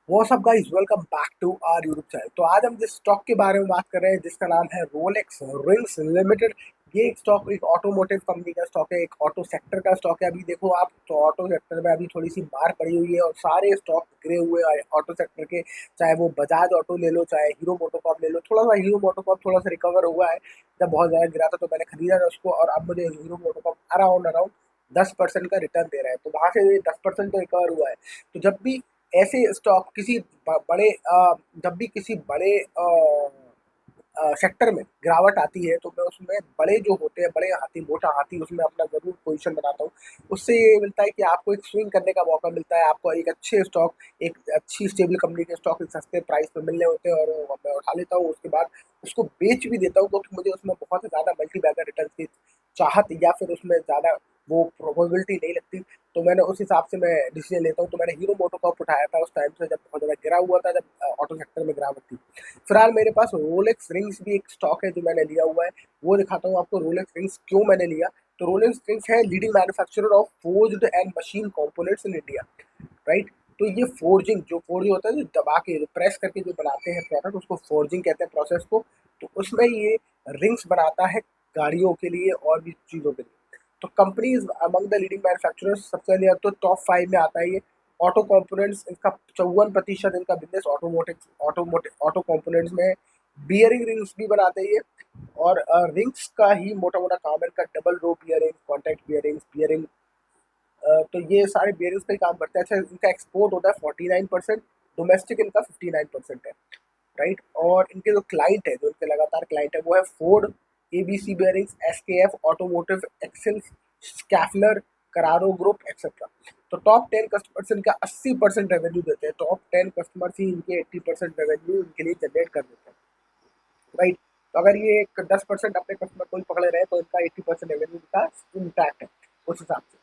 What's up guys, welcome back to our YouTube channel. तो आज हम जिस स्टॉक के बारे में बात कर रहे हैं जिसका नाम है रोलेक्स रिंग्स लिमिटेड। ये एक स्टॉक एक ऑटोमोटिव कंपनी का स्टॉक है, एक ऑटो सेक्टर का स्टॉक है। अभी देखो आप, तो ऑटो सेक्टर में अभी थोड़ी सी मार पड़ी हुई है और सारे स्टॉक गिरे हुए हैं ऑटो सेक्टर के। चाहे वो बजाज ऑटो ले लो, चाहे हीरो मोटोकॉर्प ले लो। थोड़ा सा हीरो मोटोकॉर्प थोड़ा सा रिकवर हुआ है। जब बहुत ज़्यादा गिरा था तो मैंने खरीदा था उसको, और अब मुझे हीरो मोटोकॉर्प अराउंड अराउंड 10% का रिटर्न दे रहा है। तो वहाँ से 10% तो रिकवर हुआ है। तो जब भी ऐसे स्टॉक किसी बड़े जब भी किसी बड़े सेक्टर में गिरावट आती है तो मैं उसमें बड़े जो होते हैं, बड़े हाथी, मोटा हाथी, उसमें अपना जरूर पोजीशन बनाता हूँ। उससे ये मिलता है कि आपको एक स्विंग करने का मौका मिलता है, आपको एक अच्छे स्टॉक, एक अच्छी स्टेबल कंपनी के स्टॉक एक सस्ते प्राइस पे मिलने होते हैं, और वो मैं उठा लेता हूँ। उसके बाद उसको बेच भी देता हूँ क्योंकि मुझे उसमें बहुत ज़्यादा मल्टी बैगर रिटर्न की चाहत या फिर उसमें ज़्यादा वो प्रोबेबिलिटी नहीं लगती। तो मैंने उस हिसाब से मैं डिसीजन लेता हूँ। तो मैंने हीरो मोटोकॉर्प उठाया था उस टाइम से, जब बहुत ज़्यादा गिरा हुआ था, जब ऑटो सेक्टर में गिरावट थी। फिलहाल मेरे पास रोलेक्स रिंग्स भी एक स्टॉक है जो मैंने लिया हुआ है। वो दिखाता हूँ आपको रोलेक्स रिंग्स क्यों मैंने लिया। तो रोलेक्स रिंग्स है leading manufacturer of forged and machine components in India, right. तो ये फोर्जिंग होता है, जो दबा के, जो प्रेस करके जो बनाते हैं प्रोडक्ट, उसको फोर्जिंग कहते हैं प्रोसेस को। तो उसमें ये रिंग्स बनाता है गाड़ियों के लिए और भी चीज़ों के लिए। तो companies among the leading manufacturers, सबसे पहले तो टॉप 5 में आता है ये। ऑटो कंपोनेंट्स, इनका 54% इनका बिजनेस ऑटो कंपोनेंट्स में है। बियरिंग रिंग्स भी बनाते हैं ये। और रिंग्स का ही मोटा मोटा काम है इनका, double row bearing, contact bearing. तो ये सारे बेयरिंग्स का ही काम करते हैं। अच्छा, इनका एक्सपोर्ट होता है 49%, डोमेस्टिक इनका 59% है, राइट। और इनके जो क्लाइंट है, जो इनके लगातार क्लाइंट है, वो है Ford, ABC bearings, SKF automotive, Excel, Schaeffler, Carraro group etcetera. तो टॉप 10 कस्टमर्स इनका 80% रेवेन्यू देते हैं। टॉप 10 कस्टमर्स ही इनके 80% रेवेन्यू इनके लिए जनरेट कर देते हैं, राइट। तो अगर ये 10% अपने कस्टमर को ही पकड़े रहे तो इनका 80% रेवेन्यू इनका इंटैक्ट है उस हिसाब से।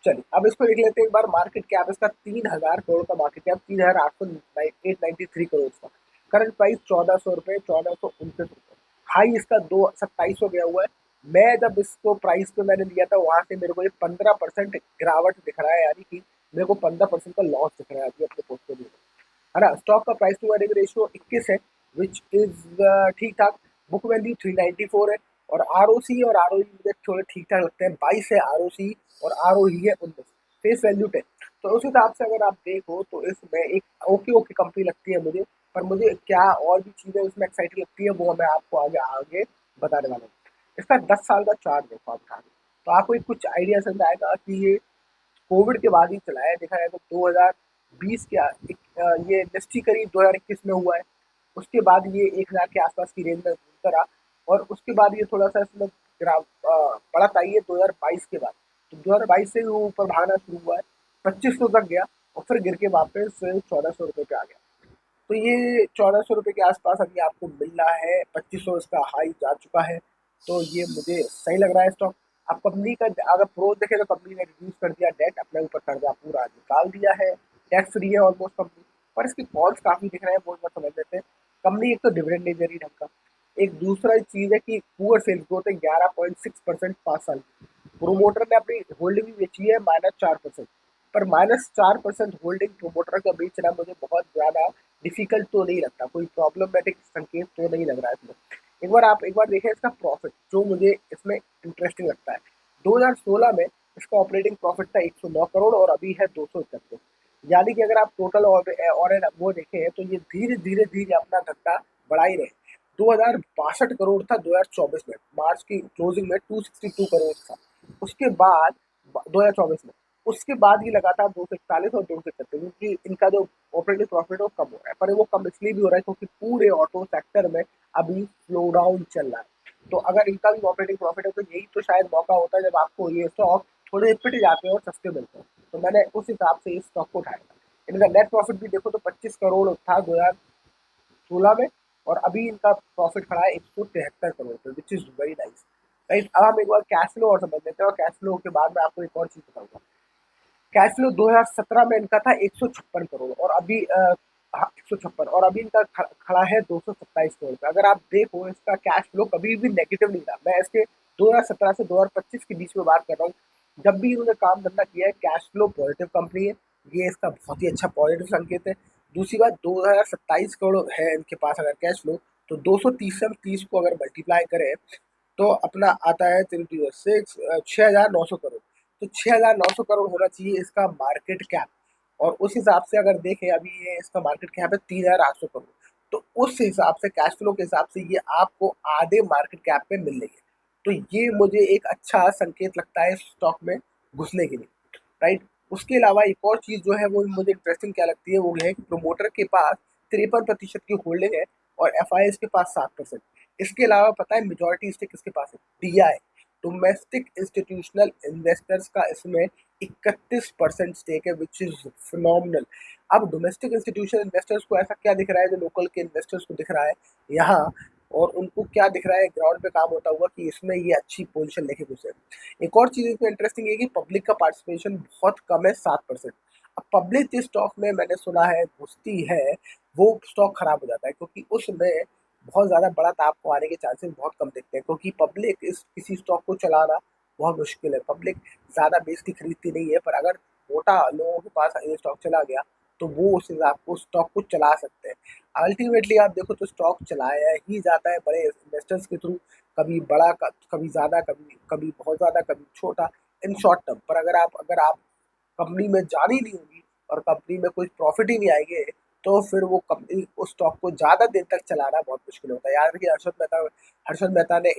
चलिए अब इसको देख लेते हैं एक बार। मार्केट कैप इसका 3000 करोड़ का मार्केट कैप, 3893 करोड़ का। करंट प्राइस 1400 रुपये, 1429 रुपये। हाई इसका 2700 गया हुआ है। मैं जब इसको प्राइस पे मैंने लिया था, वहां से मेरे को ये 15% गिरावट दिख रहा है, यानी कि मेरे को 15% का लॉस दिख रहा है अभी अपने पोर्टफोलियो में, है ना। स्टॉक का प्राइस टू अर्निंग रेशियो 21 है, विच इज ठीक ठाक। बुक वैल्यू 394 है। और आरओसी और आरओई मुझे थोड़े ठीक ठाक लगते हैं। 22 है आरओसी और आरओई है 19। Face value 10। तो उस हिसाब से अगर आप देखो तो इसमें एक ओके ओके कंपनी लगती है मुझे। पर मुझे क्या और भी चीज़ें इसमें एक्साइटिंग लगती है, वो मैं आपको आगे आगे बताने वाला हूँ। इसका 10 साल का चार्ट देखो आप आगे, तो आपको एक कुछ आइडिया समझ आएगा कि ये कोविड के बाद ही चला है। देखा जाए तो 2020 के ये इंडस्ट्री करीब 2021 में हुआ है। उसके बाद ये 1000 के आसपास की रेंज में घूमता रहा। और उसके बाद ये थोड़ा सा इसमें बढ़त आई है 2022 के बाद। तो 2022 से वो ऊपर भागना शुरू हुआ है, 2500 तक गया और फिर गिर के वापस 1400 रुपये पे आ गया। तो ये 1400 रुपये के आसपास अभी आपको मिल रहा है, 2500 इसका हाई जा चुका है। तो ये मुझे सही लग रहा है स्टॉक। अब कंपनी का अगर प्रो देखें तो कंपनी ने रिड्यूस कर दिया डेट, अपने ऊपर कर्जा पूरा निकाल दिया है, डेट फ्री है ऑलमोस्ट कंपनी। पर इसके कॉल्स काफ़ी दिख रहे हैं, वो समझ लेते हैं। कंपनी एक तो डिविडेंड नहीं दे रही ढंग का। एक दूसरा चीज़ है कि पुअर सेल्स ग्रोथ है 11.6% 5 साल की। प्रोमोटर ने अपनी होल्डिंग भी बेची है -4%। पर -4% होल्डिंग प्रोमोटर का बेचना मुझे बहुत ज़्यादा डिफिकल्ट तो नहीं लगता, कोई प्रॉब्लमेटिक संकेत तो नहीं लग रहा है इसमें। एक बार देखें इसका प्रॉफिट, जो मुझे इसमें इंटरेस्टिंग लगता है। 2016 में इसका ऑपरेटिंग प्रॉफिट था 109 करोड़ और अभी है 231। यानी कि अगर आप टोटल और वो देखें तो ये धीरे धीरे धीरे अपना धक्का बढ़ा ही रहे। 2062 करोड़ था 2024 में, मार्च की क्लोजिंग में 262 करोड़ था। उसके बाद 2024 में, उसके बाद ये लगातार 241 और 231, क्योंकि इनका जो ऑपरेटिंग प्रॉफिट है वो कम हो रहा है। पर वो कम इसलिए भी हो रहा है क्योंकि पूरे ऑटो सेक्टर में अभी स्लो डाउन चल रहा है। तो अगर इनका भी ऑपरेटिंग प्रॉफिट है तो यही तो शायद मौका होता है जब आपको ये स्टॉक थोड़े पिट जाते हैं और सस्ते मिलते हैं। तो मैंने उस हिसाब से इस स्टॉक को उठाया था। इनका नेट प्रॉफिट भी देखो तो 25 करोड़ था 2016 में, और अभी इनका प्रॉफिट खड़ा है 173 करोड़ पे, which is very nice, right. अब हम एक बार कैश फ्लो और समझ लेते हैं, और कैश फ्लो के बाद मैं आपको एक और चीज बताऊंगा। कैश फ्लो 2017 में इनका था 156 करोड़, और अभी हाँ 156, और अभी इनका खड़ा है 227 करोड़ पे। अगर आप देखो इसका कैश फ्लो कभी भी नेगेटिव नहीं रहा। मैं इसके 2017 से 2025 के बीच में बात कर रहा हूँ। जब भी इन्होंने काम धंधा किया है कैश फ्लो पॉजिटिव कंपनी है। ये इसका बहुत ही अच्छा पॉजिटिव संकेत है। दूसरी बात 2027 करोड़ है इनके पास अगर कैश फ्लो, तो 230 से हम 30 को अगर मल्टीप्लाई करें तो अपना आता है 3 6,900 करोड़। तो 6,900 करोड़ होना चाहिए इसका मार्केट कैप, और उस हिसाब से अगर देखें अभी ये इसका मार्केट कैप है 3,800 करोड़। तो उस हिसाब से कैश फ्लो के हिसाब से ये आपको आधे मार्केट कैप पे मिल रही है। तो ये मुझे एक अच्छा संकेत लगता है स्टॉक में घुसने के लिए, राइट। उसके अलावा एक और चीज़ जो है वो मुझे इंटरेस्टिंग क्या लगती है, वो ये है कि प्रोमोटर के पास 53% की होल्डिंग है और एफआईआई के पास 7%। इसके अलावा पता है मेजोरिटी स्टेक किसके पास है? डीआई, डोमेस्टिक इंस्टीट्यूशनल इन्वेस्टर्स का इसमें 31% स्टेक है, विच इज फिनोमिनल। अब डोमेस्टिक इंस्टीट्यूशनल इन्वेस्टर्स को ऐसा क्या दिख रहा है जो लोकल के इन्वेस्टर्स को दिख रहा है यहाँ, और उनको क्या दिख रहा है ग्राउंड पे काम होता हुआ कि इसमें ये अच्छी पोजीशन लेके घुसे। एक और चीज़ इसमें इंटरेस्टिंग है कि पब्लिक का पार्टिसिपेशन बहुत कम है, 7%। अब पब्लिक जिस स्टॉक में मैंने सुना है घुसती है वो स्टॉक खराब हो जाता है, क्योंकि उसमें बहुत ज़्यादा बड़ा दाब को आने के चांसेस बहुत कम दिखते हैं, क्योंकि पब्लिक इस किसी स्टॉक को चलाना बहुत मुश्किल है। पब्लिक ज़्यादा बेचती खरीदती नहीं है, पर अगर मोटा लोगों के पास ये स्टॉक चला गया तो वो उस हिसाब को स्टॉक को चला सकते हैं। अल्टीमेटली आप देखो तो स्टॉक चलाया ही जाता है बड़े इन्वेस्टर्स के थ्रू, कभी बड़ा कभी ज़्यादा, कभी कभी बहुत ज़्यादा, कभी छोटा, इन शॉर्ट टर्म। पर अगर आप कंपनी में जानी नहीं होगी और कंपनी में कोई प्रॉफिट ही नहीं आएंगे, तो फिर वो कंपनी उस स्टॉक को ज़्यादा दिन तक चलाना बहुत मुश्किल होता है। याद रखिए हर्षद मेहता ने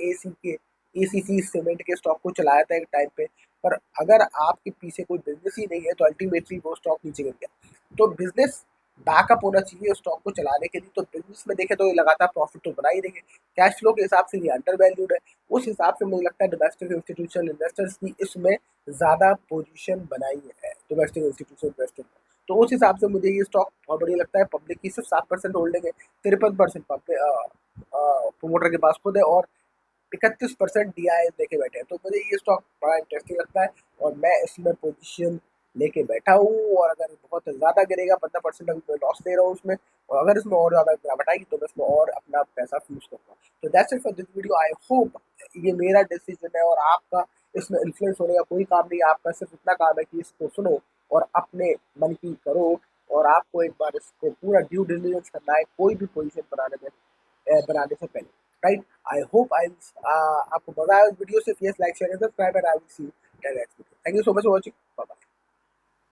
एसीसी सीमेंट के स्टॉक को चलाया था एक टाइम पे, पर अगर आपके पीछे कोई बिजनेस ही नहीं है तो अल्टीमेटली वो स्टॉक नीचे गिर गया। तो बिजनेस बैकअप होना चाहिए उस स्टॉक को चलाने के लिए। तो बिजनेस में देखें तो ये लगातार प्रॉफिट तो बना ही देंगे, कैश फ्लो के हिसाब से ये अंडर वैल्यूड है। उस हिसाब से मुझे लगता है डोमेस्टिक इंस्टीट्यूशनल इन्वेस्टर्स की इसमें ज़्यादा पोजीशन बनाई है, डोमेस्टिक इंस्टीट्यूशनल इन्वेस्टर को। तो उस हिसाब से मुझे ये स्टॉक बहुत बढ़िया लगता है। पब्लिक की सिर्फ 7% होल्डिंग है, 53% प्रोमोटर के पास खुद है, और 31% डीआई लेके बैठे हैं। तो मुझे ये स्टॉक बड़ा इंटरेस्टिंग लगता है और मैं इसमें पोजीशन लेके बैठा हूँ। और अगर बहुत ज़्यादा गिरेगा 15% अभी मैं लॉस ले रहा हूँ उसमें, और अगर इसमें और ज़्यादा गिरावट आएगी तो मैं इसमें और अपना पैसा फ्यूज करूँगा। तो that's it for this video. I hope ये मेरा डिसीजन है और आपका इसमें इन्फ्लुएंस होने का कोई काम नहीं है। आपका सिर्फ इतना काम है कि इसको सुनो और अपने मन की करो, और आपको एक बार इसको पूरा ड्यू डिलिजेंस करना है कोई भी पोजीशन बनाने से पहले, राइट। आई होप आई आपको मजा आया इस वीडियो से। Please like share and subscribe and I will see you next video. Thank you so much for watching. Bye bye.